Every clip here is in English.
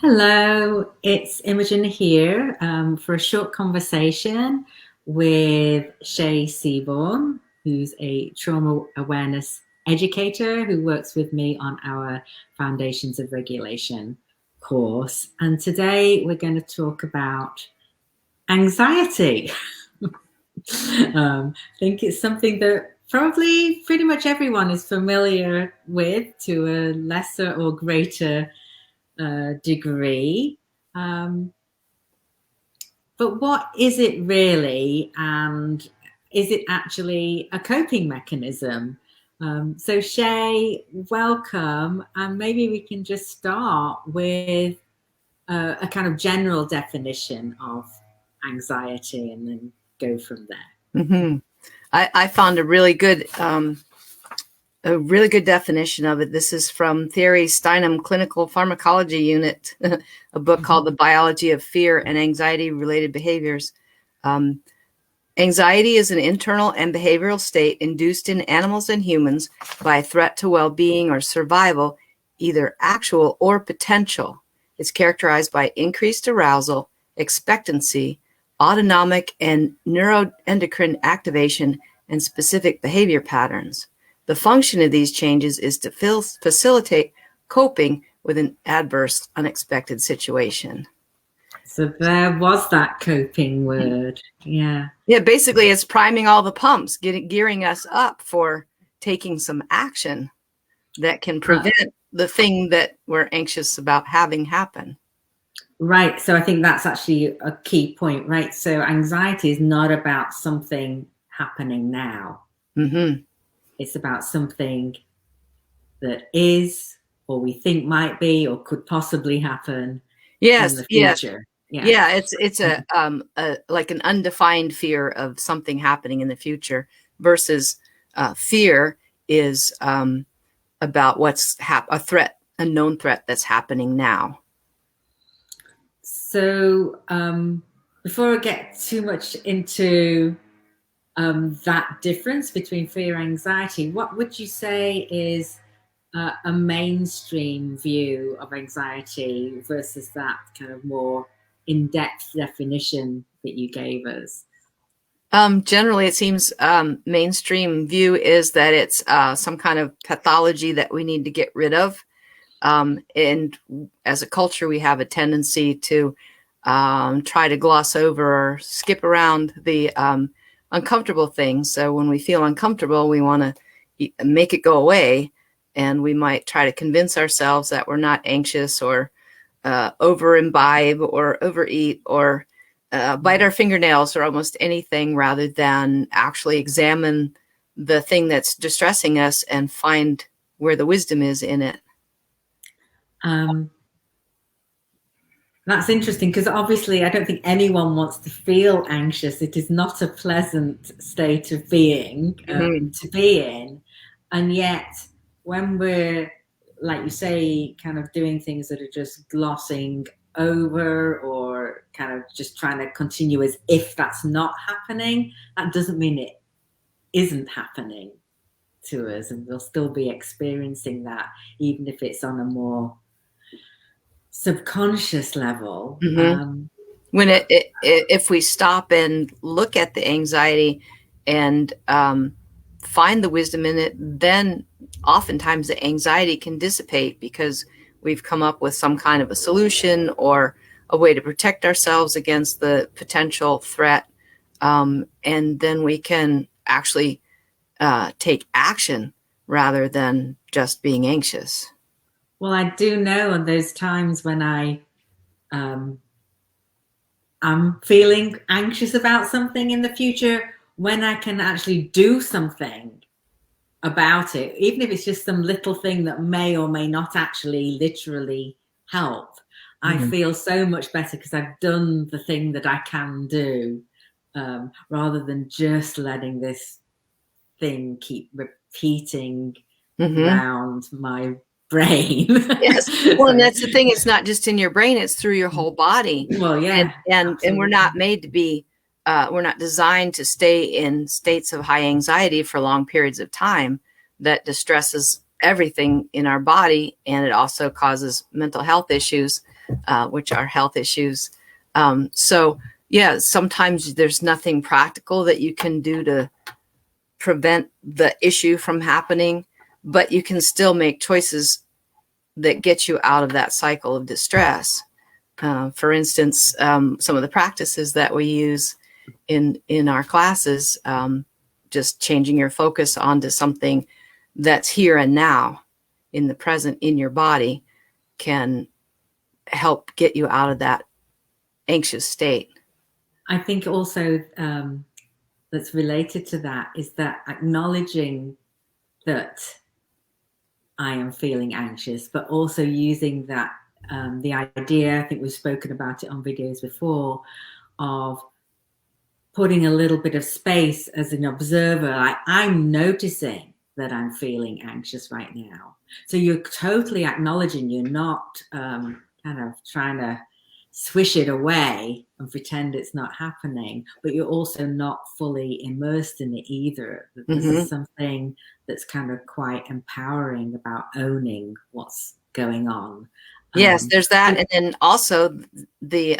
Hello, it's Imogen here for a short conversation with Shay Seaborne, who's a trauma awareness educator who works with me on our Foundations of Regulation course. And today we're going to talk about anxiety. I think it's something that probably pretty much everyone is familiar with to a lesser or greater degree. Um, but what is it really? And is it actually a coping mechanism? So, Shay, welcome. And maybe we can just start with a kind of general definition of anxiety and then go from there. Mm-hmm. I found a really good definition of it. This is from Thierry Steinem Clinical Pharmacology Unit, a book called The Biology of Fear and Anxiety Related Behaviors. Anxiety is an internal and behavioral state induced in animals and humans by a threat to well-being or survival, either actual or potential. It's characterized by increased arousal, expectancy, autonomic and neuroendocrine activation, and specific behavior patterns. The function of these changes is to facilitate coping with an adverse, unexpected situation. So there was that coping word. Yeah. Yeah, basically it's priming all the pumps, gearing us up for taking some action that can prevent the thing that we're anxious about having happen. Right. So I think that's actually a key point, right? So anxiety is not about something happening now. Mm-hmm. It's about something that is, or we think might be, or could possibly happen in the future. Yeah, it's a like an undefined fear of something happening in the future versus fear is about what's a known threat that's happening now. So before I get too much into that difference between fear and anxiety, what would you say is a mainstream view of anxiety versus that kind of more in-depth definition that you gave us? Generally, it seems mainstream view is that it's some kind of pathology that we need to get rid of. And as a culture, we have a tendency to try to gloss over or skip around the uncomfortable things. So when we feel uncomfortable, we want to make it go away. And we might try to convince ourselves that we're not anxious or over imbibe or overeat or bite our fingernails or almost anything rather than actually examine the thing that's distressing us and find where the wisdom is in it. That's interesting because obviously I don't think anyone wants to feel anxious. It is not a pleasant state of being to be in. And yet when we're, like you say, kind of doing things that are just glossing over or kind of just trying to continue as if that's not happening, that doesn't mean it isn't happening to us, and we'll still be experiencing that even if it's on a more subconscious level. When if we stop and look at the anxiety and find the wisdom in it, then oftentimes the anxiety can dissipate because we've come up with some kind of a solution or a way to protect ourselves against the potential threat. And then we can actually take action rather than just being anxious. Well, I do know on those times when I'm feeling anxious about something in the future, when I can actually do something about it, even if it's just some little thing that may or may not actually literally help, I feel so much better because I've done the thing that I can do, rather than just letting this thing keep repeating around my brain. Yes. Well, and that's the thing. It's not just in your brain, it's through your whole body. Well, yeah. And we're not made to be, we're not designed to stay in states of high anxiety for long periods of time. That distresses everything in our body, and it also causes mental health issues. which are health issues. So yeah, sometimes there's nothing practical that you can do to prevent the issue from happening, but you can still make choices that get you out of that cycle of distress. For instance, some of the practices that we use in our classes, just changing your focus onto something that's here and now in the present in your body can help get you out of that anxious state. I think also that's related to that is that acknowledging that I am feeling anxious, but also using that the idea, I think we've spoken about it on videos before, of putting a little bit of space as an observer. Like, I'm noticing that I'm feeling anxious right now. So you're totally acknowledging, you're not kind of trying to swish it away and pretend it's not happening, but you're also not fully immersed in it either. This is something that's kind of quite empowering about owning what's going on. Yes, there's that. And then also the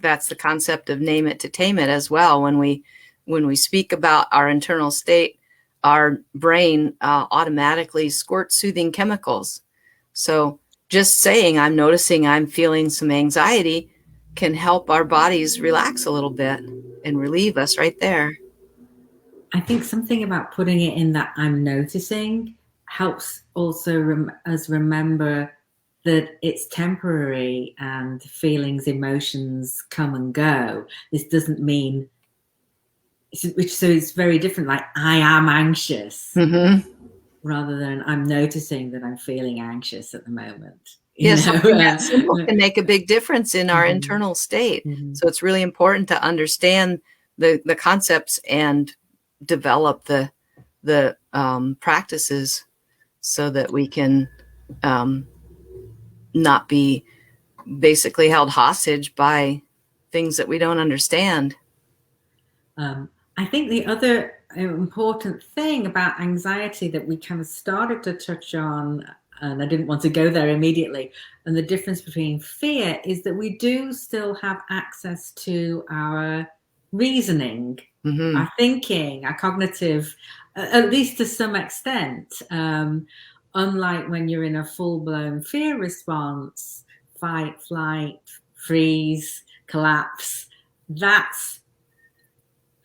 that's the concept of name it to tame it as well. When we speak about our internal state, our brain automatically squirts soothing chemicals. So just saying, I'm noticing I'm feeling some anxiety can help our bodies relax a little bit and relieve us right there. I think something about putting it in that I'm noticing helps also us remember that it's temporary and feelings, emotions come and go. This doesn't mean, so it's very different, like I am anxious, rather than I'm noticing that I'm feeling anxious at the moment. Yes, something that simple can make a big difference in our internal state. So it's really important to understand the concepts and develop the practices so that we can not be basically held hostage by things that we don't understand. I think the other important thing about anxiety that we kind of started to touch on, and I didn't want to go there immediately, and the difference between fear is that we do still have access to our reasoning, our thinking, our cognitive, at least to some extent. Unlike when you're in a full-blown fear response, fight, flight, freeze, collapse, that's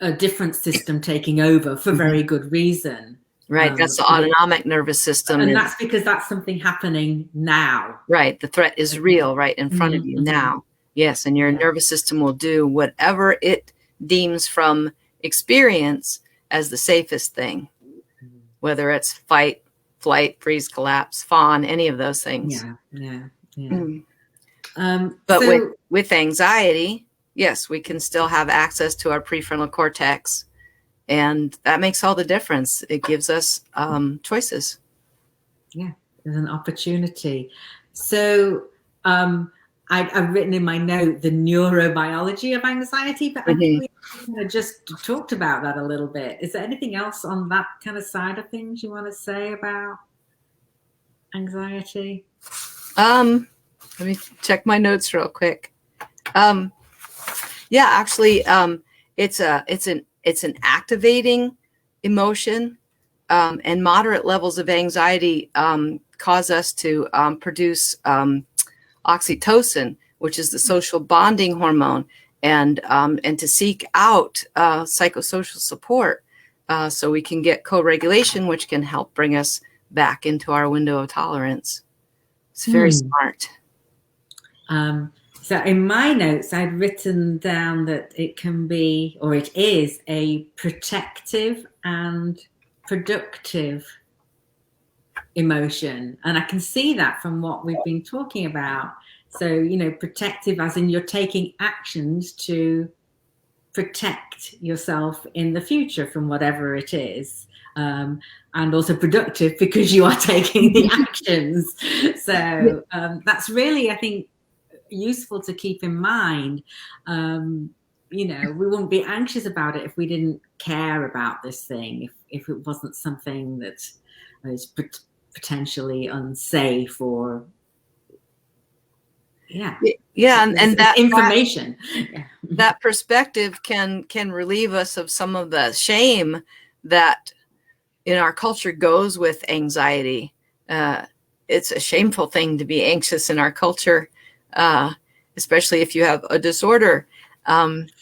a different system taking over for very good reason. Right, that's the autonomic nervous system. And that's because that's something happening now. Right, the threat is real right in front of you now. Yes, and your nervous system will do whatever it deems from experience as the safest thing, whether it's fight, flight, freeze, collapse, fawn, any of those things. But with anxiety, yes, we can still have access to our prefrontal cortex, and that makes all the difference. It gives us choices. Yeah, there's an opportunity. So I've written in my note the neurobiology of anxiety, but I think we kind of just talked about that a little bit. Is there anything else on that kind of side of things you want to say about anxiety? Let me check my notes real quick. Yeah, actually, it's an activating emotion, and moderate levels of anxiety cause us to produce oxytocin, which is the social bonding hormone, and to seek out psychosocial support so we can get co-regulation, which can help bring us back into our window of tolerance. It's very smart. So in my notes, I'd written down that it can be, or it is, a protective and productive emotion. And I can see that from what we've been talking about. So, protective as in you're taking actions to protect yourself in the future from whatever it is. And also productive because you are taking the actions. So that's really, I think, useful to keep in mind. We wouldn't be anxious about it if we didn't care about this thing, if it wasn't something that is potentially unsafe or yeah. Yeah, and that information. That perspective can relieve us of some of the shame that in our culture goes with anxiety. It's a shameful thing to be anxious in our culture, especially if you have a disorder. And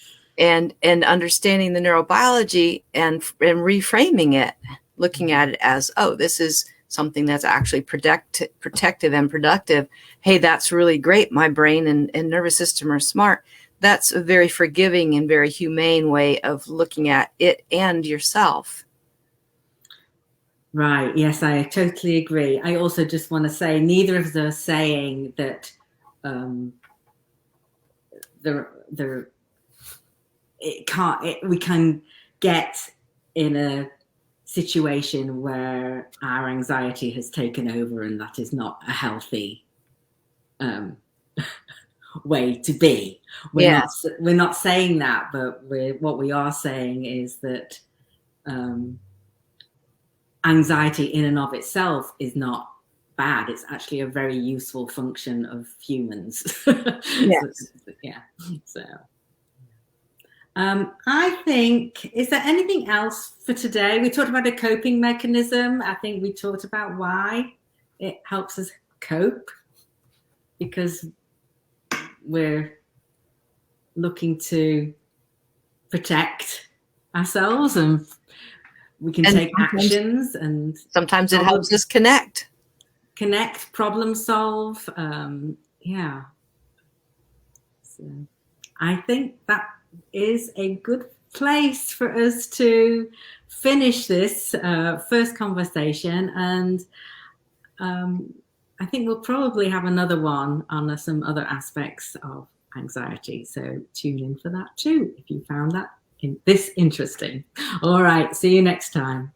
understanding the neurobiology and reframing it, looking at it as, oh, this is something that's actually protective and productive. Hey, that's really great. My brain and nervous system are smart. That's a very forgiving and very humane way of looking at it and yourself. Right. Yes, I totally agree. I also just want to say neither of us are saying that we can get in a situation where our anxiety has taken over, and that is not a healthy way to be. We're not saying that, but what we are saying is that anxiety in and of itself is not bad. It's actually a very useful function of humans. Yes. So I think, is there anything else for today? We talked about a coping mechanism. I think we talked about why it helps us cope, because we're looking to protect ourselves, and we can take actions, and sometimes it helps us connect, problem solve. So I think that is a good place for us to finish this first conversation, and I think we'll probably have another one on some other aspects of anxiety, so tune in for that too if you found that this interesting. All right, see you next time.